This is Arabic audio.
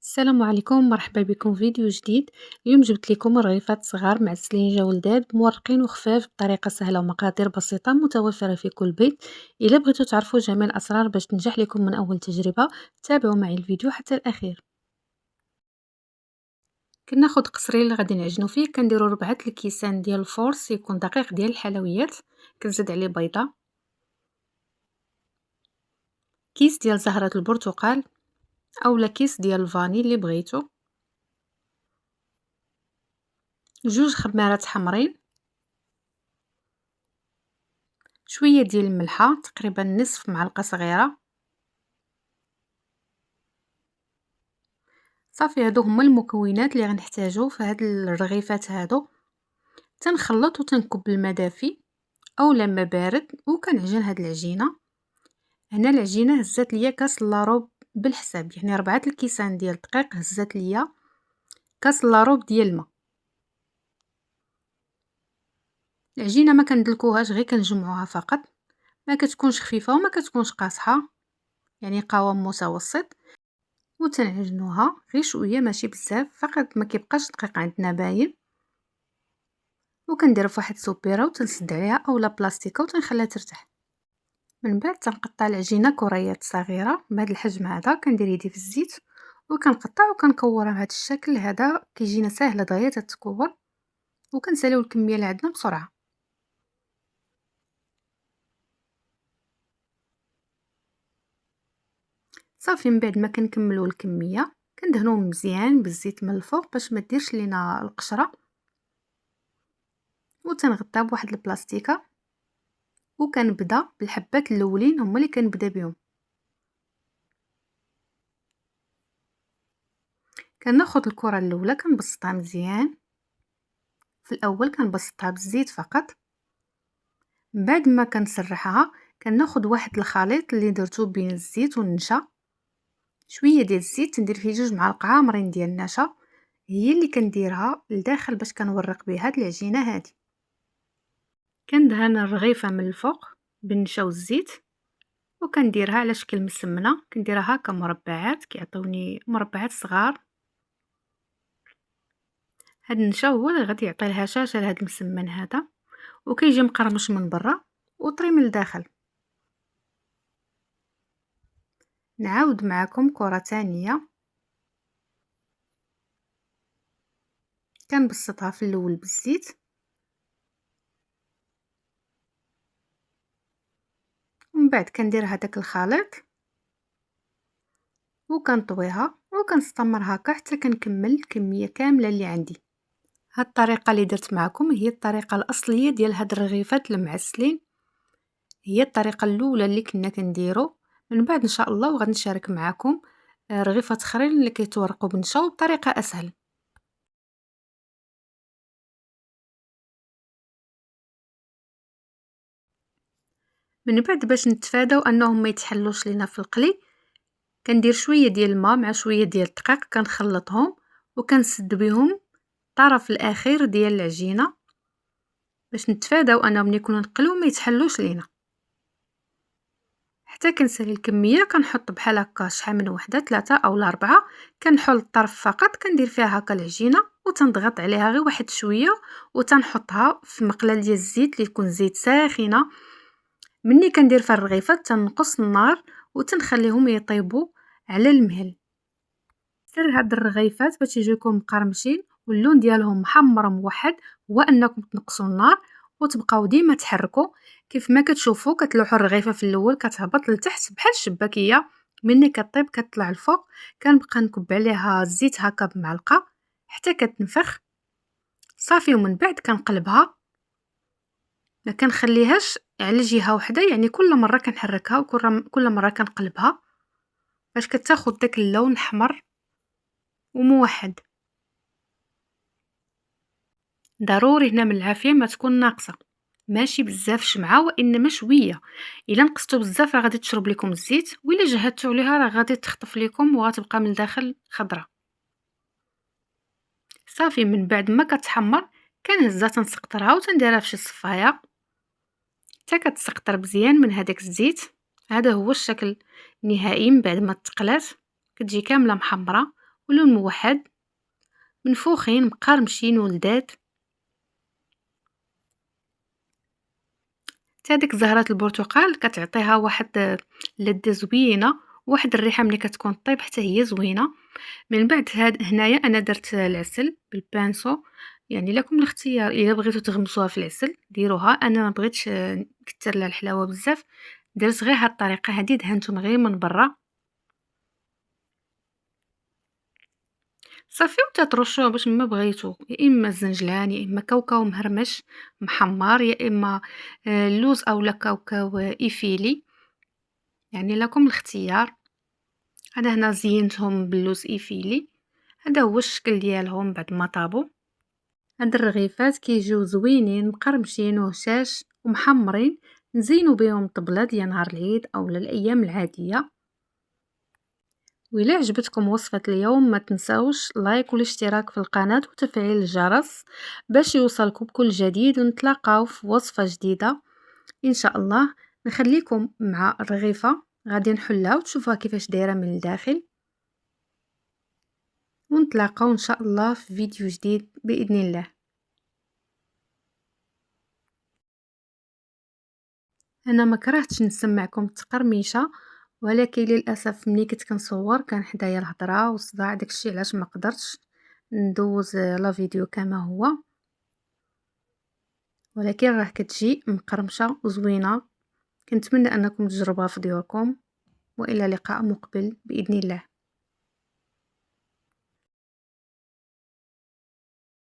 السلام عليكم، مرحبا بكم في فيديو جديد. اليوم جبت لكم رغيفات صغار معسلين جولدات مورقين وخفاف بطريقة سهلة ومقادير بسيطة متوفرة في كل بيت. إلا بغيتوا تعرفوا جميع الأسرار باش تنجح لكم من أول تجربة، تابعوا معي الفيديو حتى الأخير. كناخد قصرين اللي غادي نعجنو فيه، كنديرو 4 الكيسان ديال الفورس يكون دقيق ديال الحلويات، كنزيد عليه بيضة، كيس ديال زهرة البرتقال أولا كيس ديال الفاني اللي بغيتو، جوج خمارات حمرين، شوية ديال الملحة تقريبا نصف معلقة صغيرة. صافي هادو هما المكونات اللي غنحتاجو في هاد الرغيفات هادو. تنخلط وتنكب الماء دافي اولا ما بارد وكنعجن هاد العجينه. هنا العجينه هزات ليا كاس لاروب بالحساب، يعني 4 الكيسان ديال الدقيق هزات ليا كاس لاروب ديال الماء. العجينه ما كندلكوهاش، غير كنجمعوها فقط، ما كتكونش خفيفه وما كتكونش قاصحه، يعني قوام متوسط. وتنعجنوها غير شويه ماشي بزاف، فقط ما كيبقاش دقيق عندنا باين. وكنديرها فواحد السوبيره وتنسد عليها اولا بلاستيكه وتنخليها ترتاح. من بعد تنقطع العجينه كريات صغيره بهذا الحجم هذا، كندير يدي في الزيت وكنقطع وكنكورها بهذا الشكل هذا، كيجينا ساهله دغيا تتكور. وكنساليو الكميه اللي عندنا بسرعه. صافي من بعد ما كنكملوا الكميه كندهنوه مزيان بالزيت من الفوق باش ما ديرش لينا القشره. وتنغطيها بواحد البلاستيكه وكنبدا بالحبات الاولين هما اللي كنبدا بهم. كناخذ الكره الاولى كنبسطها مزيان، في الاول كنبسطها بالزيت فقط. من بعد ما كنسرحها كناخذ واحد الخليط اللي درتو بين الزيت والنشا، شويه ديال الزيت ندير فيه 2 معالق عامرين ديال النشا، هي اللي كنديرها لداخل باش كنورق بها هاد العجينه هادي. كندهن الرغيفه من الفوق بالنشا والزيت وكنديرها على شكل مسمنه، كنديرها هكا مربعات كيعطيوني مربعات صغار. هاد النشا هو اللي غادي يعطي لها هشاشه لهاد المسمن هذا، وكيجي مقرمش من برا وطري من الداخل. نعاود معكم كرة تانية، كنبسطها في الاول بالزيت ومن بعد كندير هذاك الخليط وكنطويها وكنستمر هكا حتى كنكمل الكميه كامله اللي عندي. هاد الطريقه اللي درت معكم هي الطريقه الاصليه ديال هاد الرغيفات المعسلين، هي الطريقه الاولى اللي كنا كنديرو. من بعد ان شاء الله وغادي نشارك معكم رغيفات اخرين اللي كيتورقوا بنشا وبطريقه اسهل. من بعد باش نتفاداو انهم ما يتحلوش لينا في القلي، كندير شويه ديال الماء مع شويه ديال الدقيق كنخلطهم وكنسد بهم الطرف الاخير ديال العجينه باش نتفاداو انهم يكونوا نقلوا ما يتحلوش لينا. حتى كنسالي الكميه كنحط بحال هكا شحال من وحده 3 او 4، كنحل الطرف فقط كندير فيها هكا العجينه وتنضغط عليها غير واحد شويه وتنحطها في مقله ديال الزيت اللي تكون زيت ساخنه. مني كندير في الرغيفات تنقص النار وتنخليهم يطيبوا على المهل. سر هاد الرغيفات باش يجيكم مقرمشين واللون ديالهم محمر موحد هو انكم تنقصوا النار وتبقاو ديما تحركوا. كيف ما كتشوفوا كتلوحوا الرغيفه في الاول كتهبط لتحت بحال الشباكيه، مني كطيب كتطلع الفوق. كنبقى نكب عليها الزيت هكا بمعلقه حتى كتنفخ صافي. ومن بعد كنقلبها، ما كنخليهاش على جهه واحده، يعني كل مره كنحركها وكل مره كنقلبها باش كتاخذ داك اللون الاحمر وموحد. ضروري هنا من العافيه ما تكون ناقصه، ماشي بزاف شمعه وانما شويه. الا نقصتو بزاف راه غادي تشرب لكم الزيت، وإلا جهدتو عليها راه غادي تخطف لكم وغتبقى من الداخل خضره. صافي من بعد ما كتحمر كنهزها تنسقطرها وتنديرها في شي صفايه حتى كتسقطر مزيان من هذاك الزيت. هذا هو الشكل النهائي من بعد ما تقلات، كتجي كامله محمره ولون موحد، منفوخين مقرمشين ولذاذ. حتى ديك زهرة البرتقال كتعطيها واحد اللذة زوينة، وواحد الريحة ملي كتكون طيب حتى هي زوينة. من بعد هنايا انا درت العسل بالبانسو، يعني لكم الاختيار، الا بغيتو تغمسوها في العسل ديروها. انا ما بغيتش نكثر لها الحلاوه بزاف، درت غير هاد الطريقه هادي، دهنتهم غير من برا صافي، وتترشوه باش ما بغيتو، يا اما الزنجلان يا اما كاوكاو مهرمش محمر، يا اما اللوز اولا كاوكاو ايفيلي، يعني لكم الاختيار. انا هنا زينتهم باللوز ايفيلي، هذا هو الشكل ديالهم بعد ما طابوا. هاد الرغيفات كيجيو زوينين مقرمشين وهشاش ومحمرين، نزينو بهم الطبلة ديال نهار العيد او الايام العاديه. وإلا عجبتكم وصفة اليوم ما تنساوش لايك والاشتراك في القناة وتفعيل الجرس باش يوصلكم كل جديد، ونتلاقاو في وصفة جديدة ان شاء الله. نخليكم مع الرغيفة غادي نحلها وتشوفوها كيفاش دايره من الداخل، ونتلاقاو ان شاء الله في فيديو جديد باذن الله. انا ما كرهتش نسمعكم التقرميشه، ولكن للاسف ملي كنت كنصور كان حدايا الهضره والصداع، داكشي علاش ما قدرتش ندوز لا فيديو كما هو، ولكن راه كتجي مقرمشه وزوينه. كنتمنى انكم تجربوها في ديوركم، والى لقاء مقبل باذن الله.